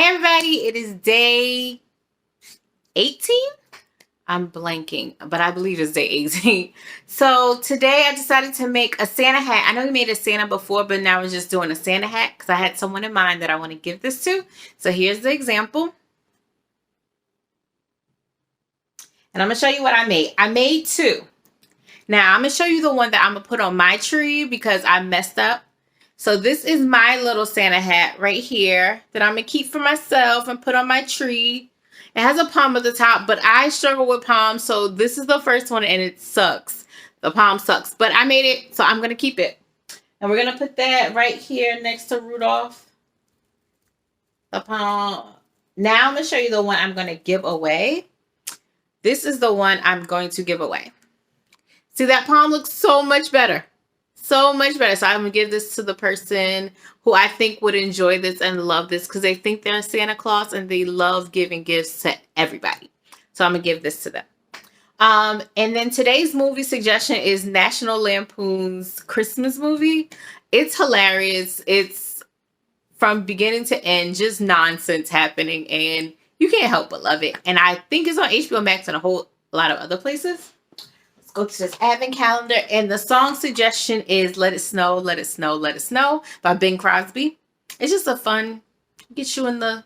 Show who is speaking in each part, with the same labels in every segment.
Speaker 1: Hi, everybody. It is day 18. I'm blanking, but I believe it's day 18. So today I decided to make a Santa hat. I know we made a Santa before, but now we're just doing a Santa hat because I had someone in mind that I want to give this to. So here's the example. And I'm going to show you what I made. I made two. Now I'm going to show you the one that I'm going to put on my tree because I messed up. So this is my little Santa hat right here that I'm going to keep for myself and put on my tree. It has a palm at the top, but I struggle with palms, so this is the first one, and it sucks. The palm sucks, but I made it, so I'm going to keep it. And we're going to put that right here next to Rudolph. The palm. Now I'm going to show you the one I'm going to give away. This is the one I'm going to give away. See, that palm looks so much better. So much better. So I'm going to give this to the person who I think would enjoy this and love this because they think they're Santa Claus and they love giving gifts to everybody. So I'm going to give this to them. And then today's movie suggestion is National Lampoon's Christmas movie. It's hilarious. It's from beginning to end, just nonsense happening. And you can't help but love it. And I think it's on HBOMax and a whole lot of other places. Go to this advent calendar, and the song suggestion is Let It Snow, Let It Snow, Let It Snow by Bing Crosby. It's just a fun, get you in the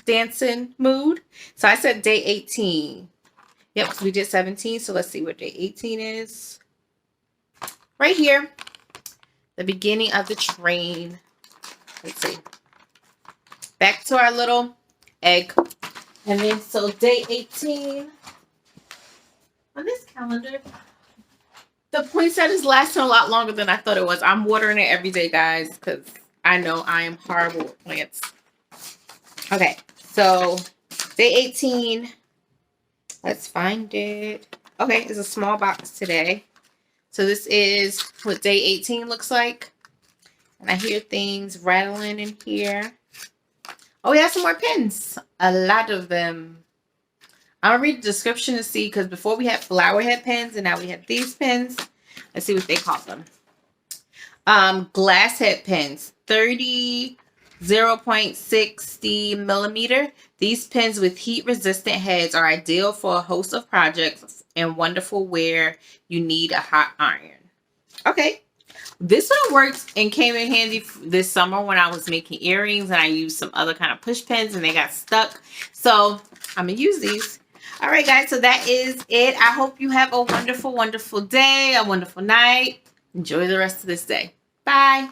Speaker 1: dancing mood. So I said day 18. Yep, because we did 17. So let's see what day 18 is. Right here, the beginning of the train. Let's see. Back to our little egg. And then so day 18 on this calendar. The poinsettia is lasting a lot longer than I thought it was. I'm watering it every day, guys, because I know I am horrible with plants. Okay, so day 18. Let's find it. Okay, it's a small box today. So this is what day 18 looks like. And I hear things rattling in here. Oh, we have some more pens. A lot of them. I'll read the description to see, because before we had flower head pens and now we have these pens. Let's see what they call them. Glass head pens, 0.60 millimeter. These pens with heat resistant heads are ideal for a host of projects and wonderful where you need a hot iron. Okay. This one worked and came in handy this summer when I was making earrings and I used some other kind of push pens and they got stuck. So I'm going to use these. All right, guys, so that is it. I hope you have a wonderful, wonderful day, a wonderful night. Enjoy the rest of this day. Bye.